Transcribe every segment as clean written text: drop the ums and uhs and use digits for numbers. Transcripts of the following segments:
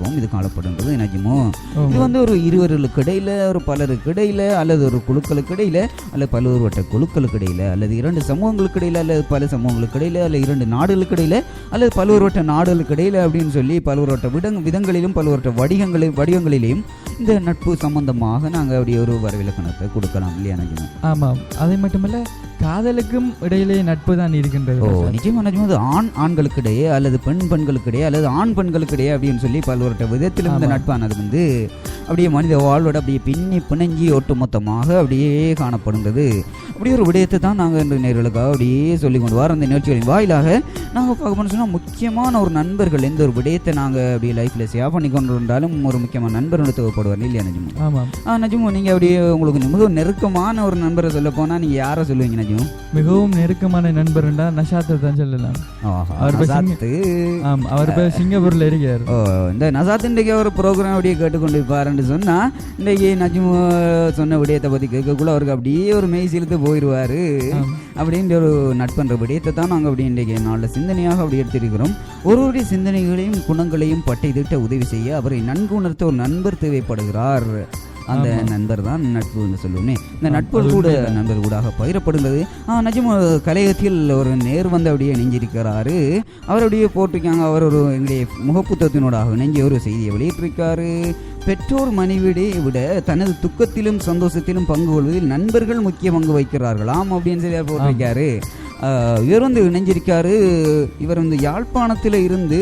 நட்பாகவும் இது காணப்படுன்றது நிஜமோ. இது வந்து ஒரு இருவர்களுக்கு இடையில, ஒரு பலருக்கு இடையில, அல்லது ஒரு குழுக்களுக்கு இடையில, அல்லது பல்வேறுபட்ட குழுக்களுக்கு இடையில, அல்லது 2 சமூகங்களுக்கு இடையில, அல்லது பல சமூகங்களுக்கு இடையில, அல்லது 2 நாடுகளுக்கு இடையில, அல்லது பல்வேறுபட்ட நாடுகளுக்கு இடையில அப்படின்னு சொல்லி பல்வேறுபட்ட விதங்களிலும் பல்வேறுபட்ட வடிவங்களிலேயும் இந்த நட்பு சம்பந்தமாக நாங்கள் அப்படி ஒரு வரவிலக்கணத்தை கொடுக்கலாம் இல்லையா நிஜமா? ஆமாம். அதை மட்டுமல்ல, காதலுக்கும் இடையிலே நட்பு தான் இருக்கின்றது. நிச்சயமா நிஜமா. அது ஆண்களுக்கு இடையே, அல்லது பெண்களுக்கு இடையே, அல்லது ஆண் பெண்களுக்கு இடையே அப்படின்னு சொல்லி பல்வேறு விதத்திலும் இந்த நட்பானது வந்து அப்படியே மனித வாழ்வோட அப்படியே பிணைஞ்சி ஒட்டுமொத்தமாக அப்படியே காணப்படுகிறது. அப்படியே ஒரு விடயத்தை தான் நாங்கள் இந்த நேர்களுக்காக அப்படியே சொல்லி கொண்டு வர அந்த நிகழ்ச்சிகளின் வாயிலாக நாங்கள் பார்க்க போனோம் சொன்னால், முக்கியமான ஒரு நண்பர்கள் எந்த ஒரு விடயத்தை நாங்கள் அப்படியே லைஃப்பில் ஷேர் பண்ணி கொண்டு இருந்தாலும் ஒரு முக்கியமான நண்பர் ஒன்று தேவைப்படுவார் இல்லையா நஜிமு? ஆமாம். நஜிமு, நீங்கள் அப்படியே உங்களுக்கு மிகவும் நெருக்கமான ஒரு நண்பரை சொல்ல போனால் நீங்கள் யாரை சொல்லுவீங்க நஜிமு? மிகவும் நெருக்கமான நண்பர் நஷாத்தை தான் சொல்லலாம். அவர் சிங்கப்பூர்ல இருக்கார். இந்த நசாத் இன்றைக்கு ஒரு ப்ரோக்ராம் அப்படியே கேட்டுக்கொண்டு இருப்பாருன்னு சொன்னா, இன்றைக்கு நஜிமு சொன்ன விடயத்தை பற்றி கேட்கக்குள்ள அவருக்கு அப்படியே ஒரு மெய் சிலுத்து போயிடுவாரு. அப்படின்ற ஒரு நட்பன்ற விடயத்தை தான் நாங்கள் அப்படி இன்றைக்கு நாளில் சிந்தனையாக அப்படி எடுத்திருக்கிறோம். ஒருவருடைய சிந்தனைகளையும் குணங்களையும் பட்டை திட்ட உதவி செய்ய அவரை நன்கு உணர்த்த ஒரு நண்பர் தேவைப்படுகிறார். அந்த நண்பர் தான் நட்புன்னு சொல்லுவோமே. இந்த நட்பு கூட நண்பர் கூடாக பகிரப்படுகிறது. நஜிமு கலையத்தில் ஒரு நேர் வந்து அப்படியே நெஞ்சிருக்கிறாரு. அவர் அப்படியே போட்டிருக்காங்க. அவர் ஒரு எங்களுடைய முகப்புத்தகத்தினோடாக நெஞ்சி ஒரு செய்தியை வெளியிட்டிருக்காரு. பெற்றோர் மனைவியை விட தனது துக்கத்திலும் சந்தோஷத்திலும் பங்கு கொள்வதில் நண்பர்கள் முக்கிய பங்கு வைக்கிறார்களாம் அப்படின்னு சொல்லி போட்டிருக்காரு. இவர் வந்து இணைஞ்சிருக்காரு. இவர் வந்து யாழ்ப்பாணத்திலிருந்து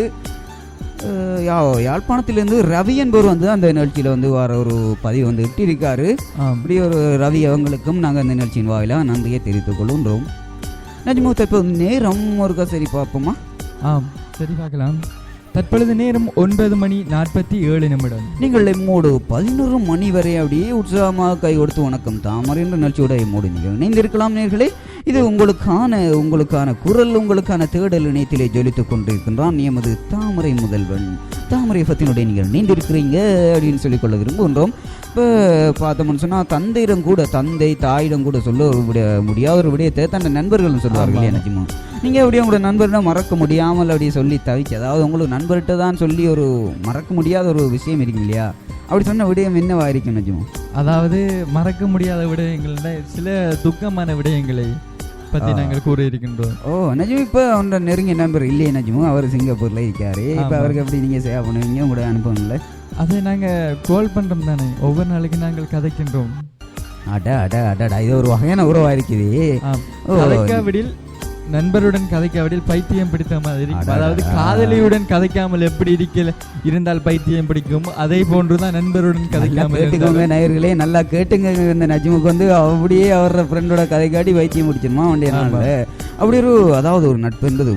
ரவி என்பவர் வந்து அந்த நிகழ்ச்சியில் வந்து வர ஒரு பதிவு வந்து இட்டிருக்காரு. அப்படி ஒரு ரவி அவங்களுக்கும் நாங்கள் அந்த நிகழ்ச்சியின் வாயிலாக நன்றியை தெரிவித்துக் கொள்கின்றோம். நஜிமு, தற்போது நேரம் ஒருக்கா சரி பார்ப்போமா? சரி பார்க்கலாம். தற்பொழுது நேரம் 9:47. நீங்கள் எம்மோடு 11 மணி வரை அப்படியே உற்சாகமாக கை கொடுத்து வணக்கம் தாமரை என்ற நிகழ்ச்சியோட எம்மோடு நீங்கள் இணைந்திருக்கலாம் நேர்களே. இது உங்களுக்கான குரல், உங்களுக்கான தேடல் இணையத்திலே ஜொலித்துக் கொண்டிருக்கின்றான் எமது தாமரை முதல்வன். தாமரை பத்தினுடைய நீங்கள் இணைந்திருக்கிறீங்க அப்படின்னு சொல்லிக்கொள்ள விரும்புகின்றோம். இப்போ பார்த்தோம்னு சொன்னால், தந்தை தாயிடம் கூட சொல்ல முடியாத ஒரு விடயத்தை தன் நண்பர்கள் சொல்லுவார்கள் நஜிமா. நீங்கள் அப்படியே உங்களோட நண்பர்கிட்ட மறக்க முடியாமல் அப்படியே சொல்லி தவிச்சு, அதாவது உங்களுக்கு நண்பர்கிட்ட தான் சொல்லி ஒரு மறக்க முடியாத ஒரு விஷயம் இருக்கு இல்லையா? அப்படி சொன்ன விடயம் என்னவா இருக்கும் நஜிமா? அதாவது மறக்க முடியாத விடயங்கள், சில துக்கமான விடயங்களை பற்றி நாங்கள் கூற இருக்கின்றோம். நஜிமு, இப்போ உங்களோட நெருங்கிய நண்பர் இல்லையே நஜிமு, அவர் சிங்கப்பூரில் இருக்காரு. இப்போ அவருக்கு எப்படி நீங்கள் சேவ் பண்ணுவீங்க உங்களோட அனுபவம்ல? அதை நாங்கள் கால் பண்ணுறோம் தானே, ஒவ்வொரு நாளைக்கு நாங்கள் கதைக்கின்றோம். இது ஒரு வகையான உறவாக இருக்குது. கதைக்காவிடில் நண்பருடன் கதைக்காவிடில் பைத்தியம் பிடித்த மாதிரி, அதாவது காதலியுடன் கதைக்காமல் எப்படி இருந்தால் பைத்தியம் பிடிக்கும், அதே போன்றுதான் நண்பருடன் கதைக்காமல். நேயர்களே நல்லா கேட்டுங்க. இந்த நஜிமுக்கு வந்து அப்படியே அவரோட ஃப்ரெண்டோட கதை காட்டி பைத்தியம் பிடிச்சிருமா வண்டிய நாள். அப்படி ஒரு, அதாவது ஒரு நட்பு என்பது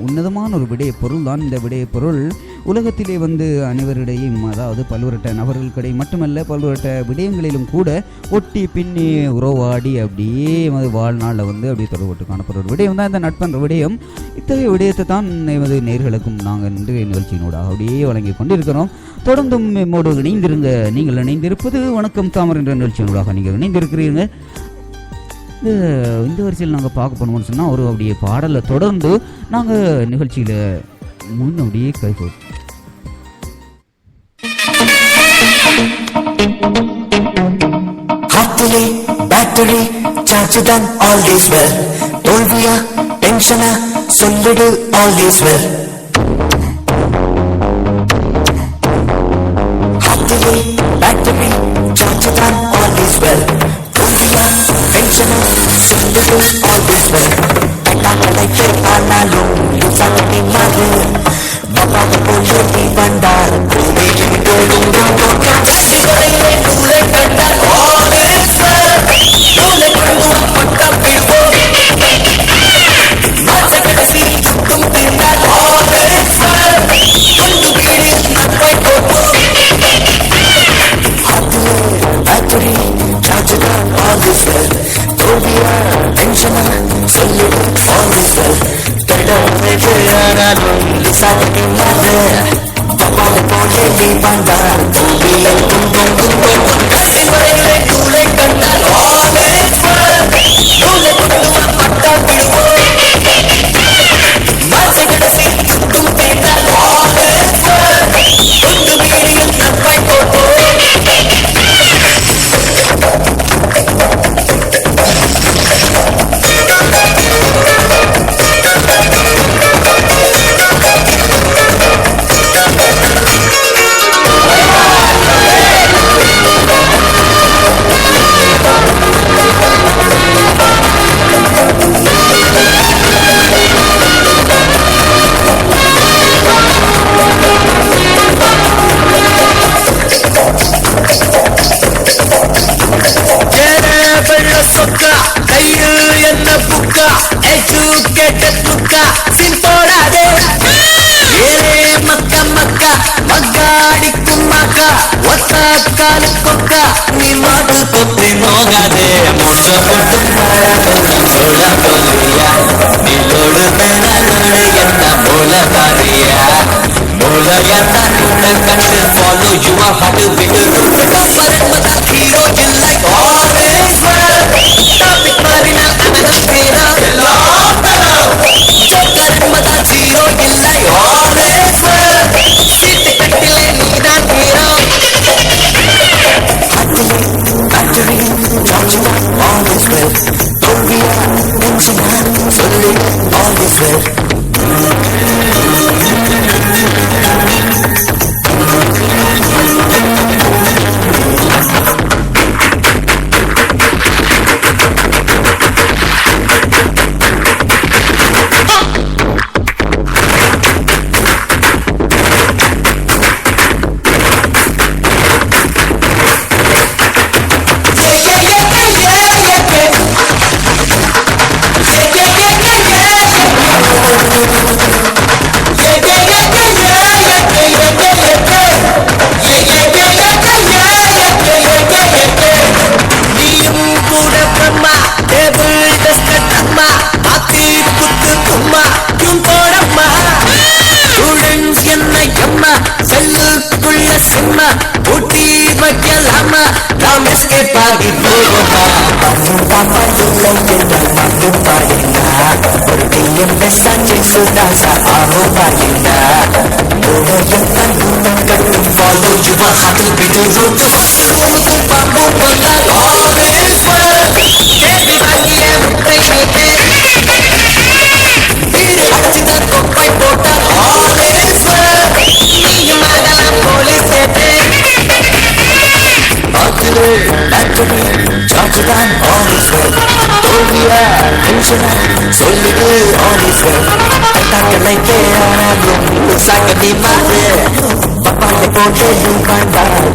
உன்னதமான ஒரு விடய பொருள் தான். இந்த விடய பொருள் உலகத்திலே வந்து அனைவரிடையும், அதாவது பல்வேறு நபர்களுக்கிடையே மட்டுமல்ல, பல்வேறு விடயங்களிலும் கூட ஒட்டி பின்னி உறவாடி அப்படியே வாழ்நாளில் வந்து அப்படியே தொடர்பட்டு காணப்படுற ஒரு விடயம் தான் இந்த நட்புன்ற விடயம். இத்தகைய விடயத்தை தான் எமது நேயர்களுக்கும் நாங்கள் இன்றைய நிகழ்ச்சியினோடாக அப்படியே வழங்கி கொண்டிருக்கிறோம். தொடர்ந்தும் நம்மோடு இணைந்திருங்க. நீங்கள் இணைந்திருப்பது வணக்கம் தாமரை என்ற நிகழ்ச்சியினோடாக நீங்கள் இணைந்திருக்கிறீங்க. இந்த வரிசையில் நாங்கள் பார்க்க போனோம்னு சொன்னால், ஒரு அப்படியே பாடலை தொடர்ந்து நாங்கள் நிகழ்ச்சியில் முன்னோடியே கைகோர் பேட்டரி சார்ஜ் தான் ஆல்வேஸ் வெல். தோல்வியா டென்ஷனா சொல்லிடு ஆல்வேஸ் வெல். பேட்டரி சார்ஜ் தான் ஆல்வேஸ் வெல். தோல்வியா டென்ஷனா சொல்லிடு ஆல்வேஸ் வெல். ஆனாலும் மாறு பாபாவை போல நீ வந்தார் காலு கொக்கா நீ மாட்டு கொத்தி நோகாதே முள்ள போட்டு சோழ போலியா நீலோடு மேனோடு என்ன மூல பாரியா மூலையத்தா நுண்ண கண்டு follow your heart விட்டு பரமதா ஹீரோ இல்லை ஆரேஸ் டாபிக் மாறினா அவன் பேரா பரமதா ஹீரோ இல்லை ஆரேஸ் சீட்டு கட்டிலே நீதான் hero Battery, charging up, all is well. தோல்வியா நெஞ்சினா சொல்லு all is well. Follow your heart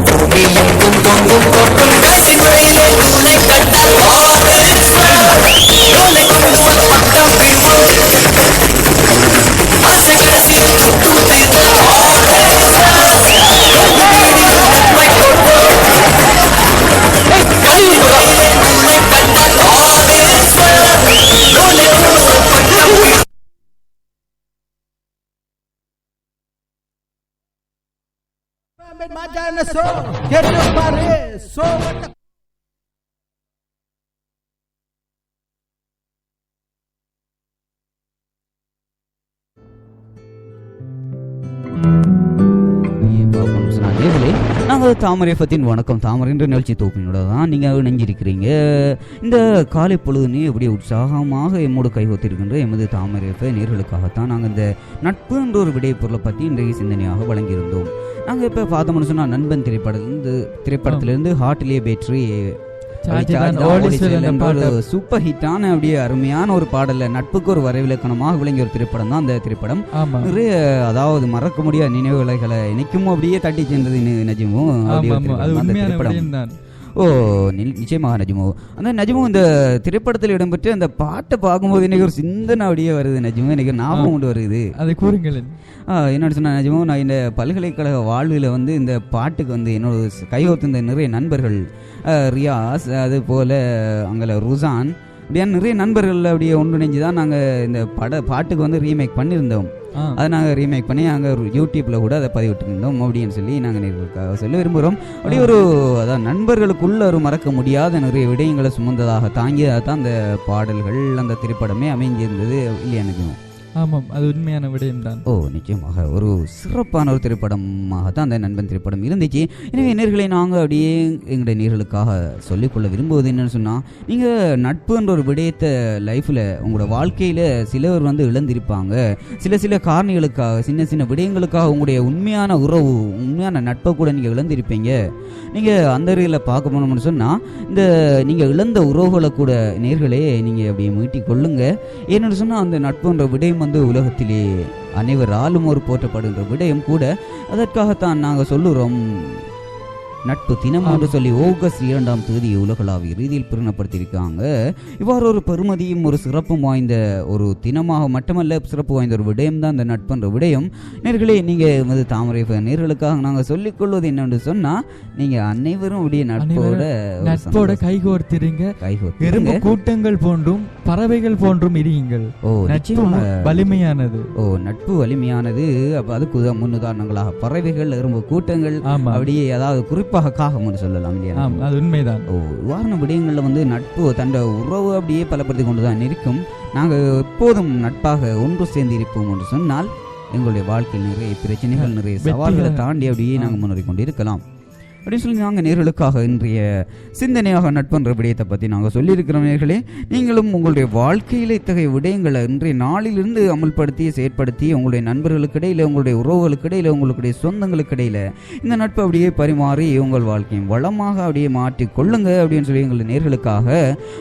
to be the road. Get your body so நாங்கள் தாமரை பத்தின் வணக்கம். தாமரைன்ற நிகழ்ச்சி தொகுப்பினோட தான் நீங்கள் இணைஞ்சிருக்கிறீங்க. இந்த காலை பொழுதுனே எப்படி உற்சாகமாக எம்மோடு கைகோத்திருக்கின்ற எமது தாமரை நேர்களுக்காகத்தான் நாங்கள் இந்த நட்பு என்ற ஒரு விடை பொருளை பற்றி இன்றைய சிந்தனையாக வழங்கியிருந்தோம். நாங்கள் இப்போ பார்த்தோம்னு சொன்னால் நண்பன் திரைப்படத்திலிருந்து ஹார்ட்லேயே பேட்டரி சூப்பர் ஹிட்டான அப்படியே அருமையான ஒரு பாடல்ல நட்புக்கு ஒரு வரைவிலக்கணமாக விளங்கிய ஒரு திரைப்படம் தான் அந்த திரைப்படம். நிறைய அதாவது மறக்க முடியாத நினைவுகளை இணைக்கும் அப்படியே தட்டி சென்றது நஜிமும் திரைப்படம். ஓ நிச்சயமாக நஜிமோ. அந்த நஜிமோ இந்த திரைப்படத்தில் இடம்பெற்று அந்த பாட்டை பார்க்கும்போது எனக்கு ஒரு சிந்தனை அப்படியே வருது நஜிமோ. எனக்கு ஞாபகம் கொண்டு வருது. அதை கூறுங்கள். என்னோட சொன்ன நஜிமோ, நான் இந்த பல்கலைக்கழக வாழ்வில் வந்து இந்த பாட்டுக்கு வந்து என்னோட கைகோத்திருந்த நிறைய நண்பர்கள் ரியாஸ், அது போல் அங்கே ருசான், அப்படியே நிறைய நண்பர்கள் அப்படியே ஒன்றிணைஞ்சு தான் நாங்கள் இந்த பாட்டுக்கு வந்து ரீமேக் பண்ணியிருந்தோம். அதை நாங்கள் ரீமேக் பண்ணி நாங்கள் யூடியூப்பில் கூட அதை பதிவிட்டுருந்தோம் அப்படின்னு சொல்லி நாங்கள் நேர்களுக்காக சொல்ல விரும்புகிறோம். அப்படியே ஒரு அதான் நண்பர்களுக்குள்ள ஒரு மறக்க முடியாத நிறைய விடயங்களை சுமந்ததாக தாங்கியதாக தான் அந்த பாடல்கள் அந்த திரைப்படமே அமைஞ்சிருந்தது இல்லையா எனக்கு? ஆமாம், அது உண்மையான விடயம் தான். ஓ நிச்சயமாக ஒரு சிறப்பான ஒரு திரைப்படமாக தான் அந்த நண்பன் திரைப்படம் இருந்துச்சு. எனவே நேர்களை நாங்கள் அப்படியே எங்களுடைய நேர்களுக்காக சொல்லிக்கொள்ள விரும்புவது என்னன்னு சொன்னால், நீங்கள் நட்புன்ற ஒரு விடயத்தை லைஃப்பில் உங்களோட வாழ்க்கையில் சிலர் வந்து இழந்திருப்பாங்க. சில காரணிகளுக்காக சின்ன சின்ன விடயங்களுக்காக உங்களுடைய உண்மையான உறவு உண்மையான நட்பை கூட நீங்கள் இழந்திருப்பீங்க. நீங்கள் அந்த வகையில் பார்க்க போனோம்னு சொன்னால், இந்த நீங்கள் இழந்த உறவுகளை கூட நேர்களே நீங்கள் அப்படியே மீட்டி கொள்ளுங்க. ஏன்னு சொன்னால் அந்த நட்புன்ற விடயம் வந்து உலகத்திலே அனைவராலும் ஒரு போற்றப்படுகின்ற விடயம் கூட. அதற்காகத்தான் நாங்கள் சொல்லுறோம், நட்பு தினம் என்று சொல்லி ஆகஸ்ட் 2ஆம் தேதி உலகளாவிய ரீதியில் பிரகடனப்படுத்தியிருக்காங்க. இவ்வாறு ஒரு பெருமதியும் ஒரு சிறப்பும் வாய்ந்த ஒரு தினமாக மட்டுமல்ல, சிறப்பு வாய்ந்த ஒரு விடயம் தான் இந்த நட்புன்ற விடயம். நேர்களே, நீங்கள் தாமரை நேர்களுக்காக நாங்கள் சொல்லிக்கொள்வது என்னென்று சொன்னால், நீங்கள் அனைவரும் உடைய நட்போட கைகோர்த்திருங்க. எறும்பு கூட்டங்கள் போன்றும் பறவைகள் போன்றும் இருங்கள். வலிமையானது. நட்பு வலிமையானது. அப்ப அதுக்கு முன்னுதாரணங்களாக பறவைகள், எறும்பு கூட்டங்கள், அப்படியே அதாவது குறிப்பாக காகம் என்று சொல்லலாம் இல்லையா? அது உண்மைதான். உதாரண விடயங்கள்ல நட்பு தன் உறவு அப்படியே பலப்படுத்தி கொண்டுதான் இருக்கும். நாங்கள் எப்போதும் நட்பாக ஒன்று சேர்ந்து இருப்போம் என்று சொன்னால் எங்களுடைய வாழ்க்கையில் நிறைய பிரச்சனைகள், நிறைய சவால்களை தாண்டி அப்படியே நாங்கள் முன்னேறி கொண்டு இருக்கலாம் அப்படின்னு சொல்லி நாங்கள் நேர்களுக்காக இன்றைய சிந்தனையாக நட்புன்ற விடயத்தை பற்றி நாங்கள் சொல்லியிருக்கிறோம். நேர்களே, நீங்களும் உங்களுடைய வாழ்க்கையில் இத்தகைய விடயங்களை இன்றைய நாளிலிருந்து அமல்படுத்தி செயற்படுத்தி உங்களுடைய நண்பர்களுக்கு இடையில், உங்களுடைய உறவுகளுக்கு இடையில், உங்களுடைய சொந்தங்களுக்கு இடையில் இந்த நட்பு அப்படியே பரிமாறி உங்கள் வாழ்க்கையும் வளமாக அப்படியே மாற்றி கொள்ளுங்க அப்படின்னு சொல்லி எங்களுடைய நேர்களுக்காக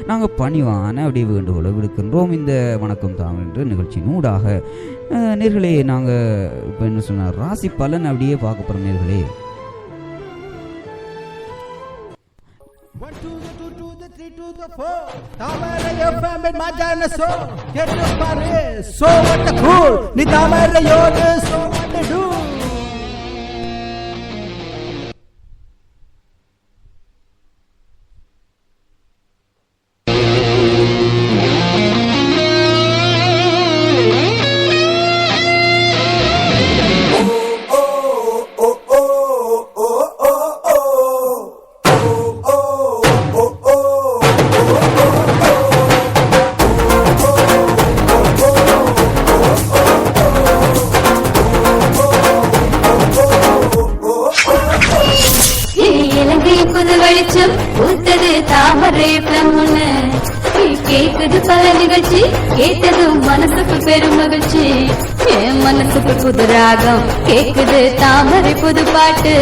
நாங்கள் பணிவான அப்படியே வேண்டுகோளை விடுக்கின்றோம் இந்த வணக்கம் தாம் என்ற நிகழ்ச்சியின் ஊடாக. நேர்களே, நாங்கள் இப்போ என்ன சொன்னால் ராசி பலன் அப்படியே பார்க்க போகிறோம். நேர்களே, 1 to the 2 to the 3 to the 4. Tamara FM in Majana so get to Paris. So what the cool. Ni Tamara yoga so what to do. கேக்குது பல நிகழ்ச்சி, கேட்டதும் மனசுக்கு பெரும் மகிழ்ச்சி. என் மனசுக்கு புது ராகம் கேக்குது, தாமரை புது பாட்டு.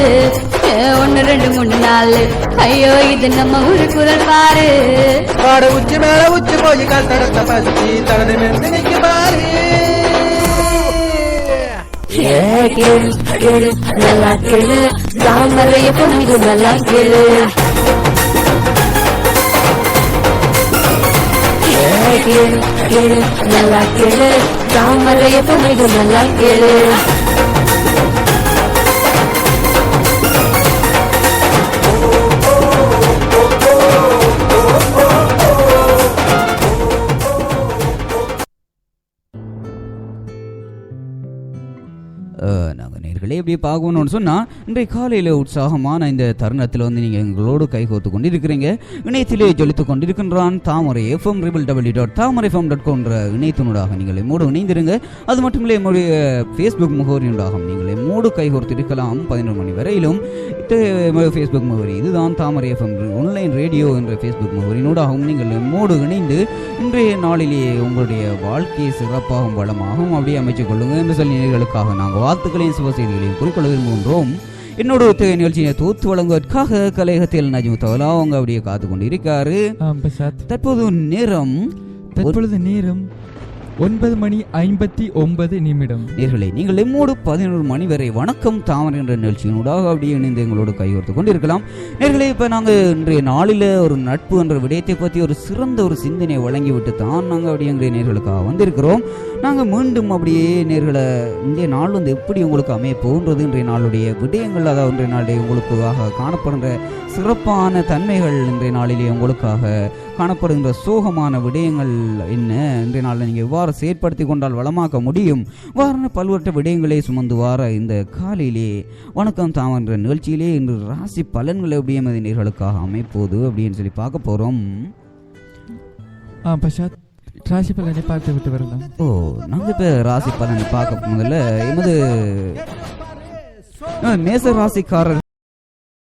1 2 3 4 ஐயோ இது நம்ம ஊரு குரல் பாரு. பாட உச்சி மேல உச்சி போய் கால் தடத்த பசி தடது மெந்து நிக்க பாரு. கேளு கேளு நல்லா கேளு, தாமரைய பொண்ணு நல்லா கேளு. கேளு கேளு நல்லா கேளு, தாமரைய பொண்ணு நல்லா கேளு. நாங்கள் நேர்களே எப்படி பார்க்கணும்னு சொன்னால், இன்றைய காலையில் உற்சாகமான இந்த தருணத்தில் நீங்கள் எங்களோடு கைகோத்து கொண்டு இருக்கிறீங்க. இணையத்திலே ஜொலித்து கொண்டிருக்கின்றான் தாமரை FM www.tamarafm.com இணையத்தினூடாக நீங்கள் எம்மோடு இணைந்திருங்க. அது மட்டுமில்லை, என்னுடைய ஃபேஸ்புக் முகவரியூடாக நீங்கள் எம்மோடு கைகோர்த்து இருக்கலாம் 11 மணி வரையிலும். ஃபேஸ்புக் முகவரி இதுதான் தாமரை FM ஆன்லைன் ரேடியோ என்ற ஃபேஸ்புக் முகவரினூடாகவும் நீங்கள் எம்மோடு இணைந்து இன்றைய நாளிலேயே உங்களுடைய வாழ்க்கையை சிறப்பாகவும் வளமாகவும் அப்படியே அமைச்சுக் கொள்ளுங்க என்று சொல்லி நேர்களுக்காக நாங்கள் வாழ்த்துக்களையும் சுப செய்திகளையும் குறிக்கொள்ள விரும்புகின்றோம். என்னோட நிகழ்ச்சியை தோத்து வழங்குவதற்காக கலையகத்தில் நஜ்மு தவலா அவங்க அப்படியே காத்து கொண்டு இருக்காரு. தற்போது நேரம் 9:59. நேர்களே, நீங்கள் எம்மோடு 11 மணி வரை வணக்கம் தாமரை என்ற நிகழ்ச்சியினூடாக அப்படியே இணைந்து எங்களோடு கையோர்த்து கொண்டிருக்கலாம். நேர்களே, இப்போ நாங்கள் இன்றைய நாளில் ஒரு நட்பு என்ற விடயத்தை பற்றி ஒரு சிறந்த ஒரு சிந்தனையை வழங்கிவிட்டு தான் நாங்கள் அப்படியே எங்களுடைய நேர்களுக்காக வந்திருக்கிறோம். நாங்கள் மீண்டும் அப்படியே நேர்களை இன்றைய நாள் எப்படி உங்களுக்கு அமைய போன்றது, இன்றைய நாளுடைய விடயங்கள், அதாவது இன்றைய நாளுடைய உங்களுக்காக காணப்படுகின்ற சிறப்பான தன்மைகள், இன்றைய நாளிலே உங்களுக்காக காணப்படுகின்ற சோகமான விடயங்கள் என்ன, இன்றைய நாளில் நீங்கள் எவ்வாறு செயற்படுத்தி கொண்டால் வளமாக்க முடியும், வார பல்வேறு விடயங்களை சுமந்து வார இந்த காலையிலே வணக்கம் தாமன்ற நிகழ்ச்சியிலே இன்று ராசி பலன்களை எப்படியே நேர்களுக்காக அமைப்போது அப்படின்னு சொல்லி பார்க்க போகிறோம். ராசி பலனை பார்த்து விட்டு வரலாம். நாங்கள் இப்போ ராசி பலனை பார்க்க முதல்ல எமது மேச ராசிக்காரர்